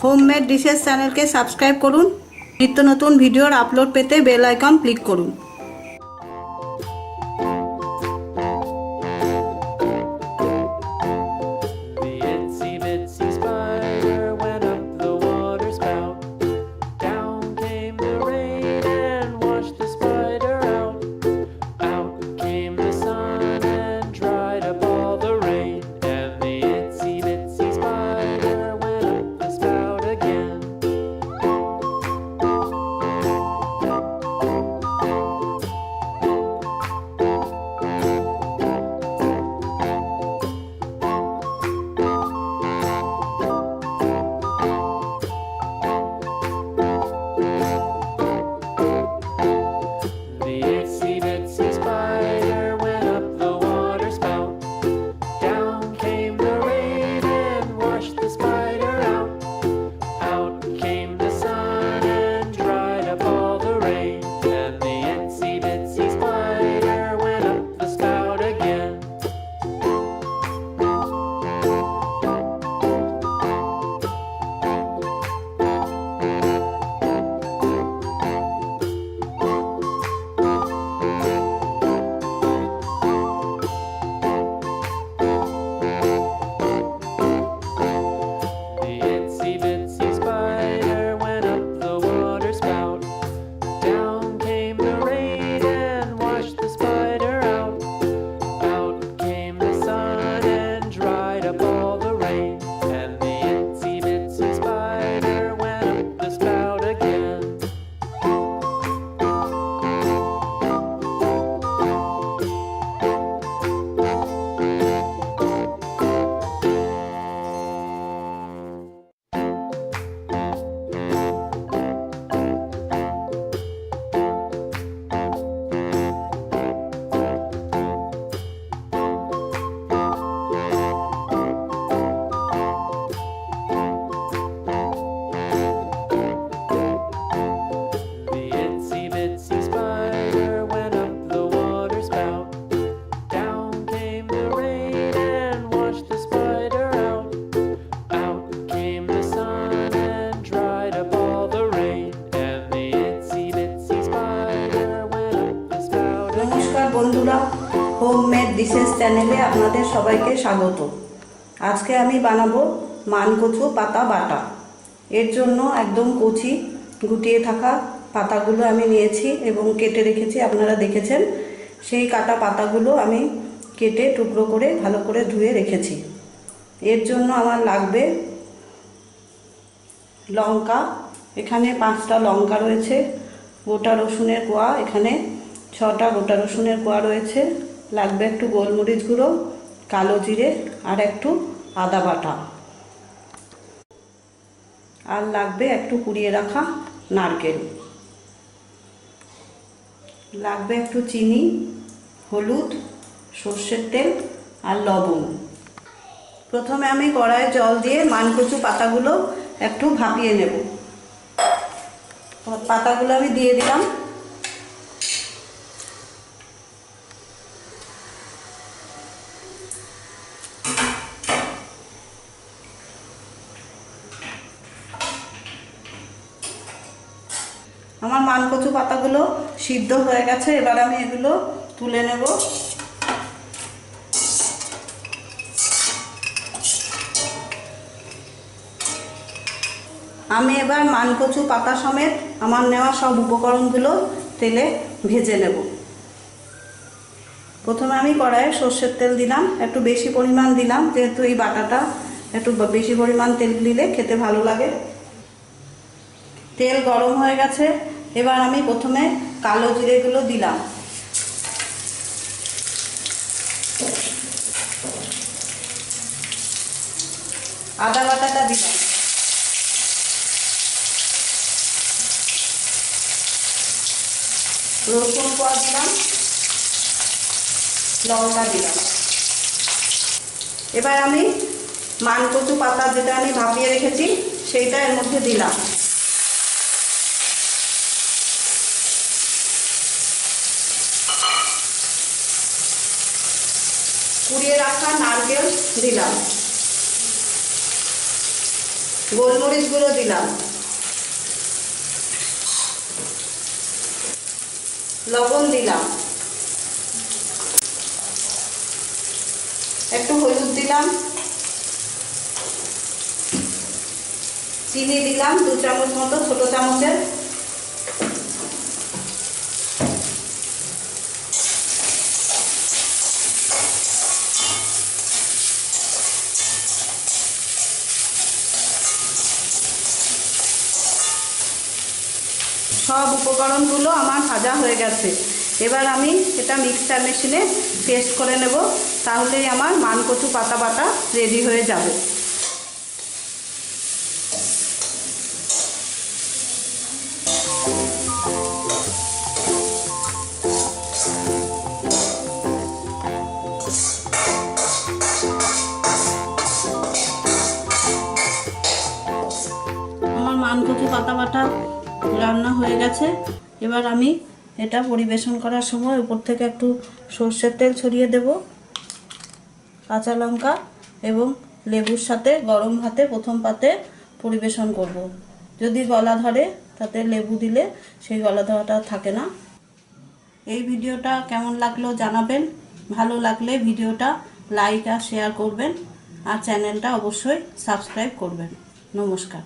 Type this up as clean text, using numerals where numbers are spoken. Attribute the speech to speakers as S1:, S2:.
S1: Homemade dishes চ্যানেলকে subscribe করুন। নিত্য নতুন ভিডিওর আপলোড পেতে বেল আইকন ক্লিক করুন। বন্ধুরা, হোমমেড ডিশেস চ্যানেলে আপনাদের সবাইকে স্বাগত। আজকে আমি বানাবো মানকচু পাতা বাটা। এর জন্য একদম কচি গুটিয়ে থাকা পাতাগুলো আমি নিয়েছি এবং কেটে রেখেছি। আপনারা দেখেছেন সেই কাটা পাতাগুলো আমি কেটে টুকরো করে ভালো করে ধুয়ে রেখেছি। এর জন্য আমার লাগবে লঙ্কা, এখানে 5টা লঙ্কা রয়েছে, গোটা রসুনের কোয়া, এখানে 6টা গোটা রসুনের কোয়া রয়েছে, লাগবে একটু গোলমরিচ গুঁড়ো, কালো জিরে আর একটু আদা বাটা, আর লাগবে একটু কুড়িয়ে রাখা নারকেল, লাগবে একটু চিনি, হলুদ, সর্ষের তেল আর লবণ। প্রথমে আমি কড়াইয়ে জল দিয়ে মানকচু পাতাগুলো একটু ভাপিয়ে নেব। পাতাগুলো আমি দিয়ে দিলাম। আমার মানকচু পাতাগুলো সিদ্ধ হয়ে গেছে, এবার আমি এগুলো তুলে নেব। আমি এবার মানকচু পাতা সমেত আমার নেওয়া সব উপকরণগুলো তেলে ভেজে নেব। প্রথমে আমি কড়াইয়ে সর্ষের তেল দিলাম, একটু বেশি পরিমাণ দিলাম, যেহেতু এই বাটাটা একটু বেশি পরিমাণ তেল দিলে খেতে ভালো লাগে। তেল গরম হয়ে গেছে, এবার আমি প্রথমে কালো জিরেগুলো দিলাম, আদা বাটাটা দিলাম, রসুন কোয়া দিলাম, লঙ্কা দিলাম। এবার আমি মানকচু পাতা যেটা আমি ভাপিয়ে রেখেছি সেইটা এর মধ্যে দিলাম। কুড়িয়ে রাখা নারকেল দিলাম। গোলমরিচ গুঁড়ো দিলাম, লবণ দিলাম, একটু হলুদ দিলাম, চিনি দিলাম 2 চামচ মতো, ছোট চামচের। সব উপকরণগুলো আমার ভাজা হয়ে গেছে। এবার আমি এটা মিক্সচার মেশিনে পেস্ট করে নেব, তাহলেই আমার মান কচু পাতা বাটা রেডি হয়ে যাবে। আমার মান কচু পাতা বাটা রান্না হয়ে গেছে। এবার আমি এটা পরিবেশন করার সময় উপর থেকে একটু সর্ষের তেল ছড়িয়ে দেব, কাঁচা লঙ্কা এবং লেবুর সাথে গরম ভাতে প্রথম পাতে পরিবেশন করব। যদি গলা ধরে তাতে লেবু দিলে সেই গলা ধরাটা থাকে না। এই ভিডিওটা কেমন লাগলো জানাবেন, ভালো লাগলে ভিডিওটা লাইক আর শেয়ার করবেন, আর চ্যানেলটা অবশ্যই সাবস্ক্রাইব করবেন। নমস্কার।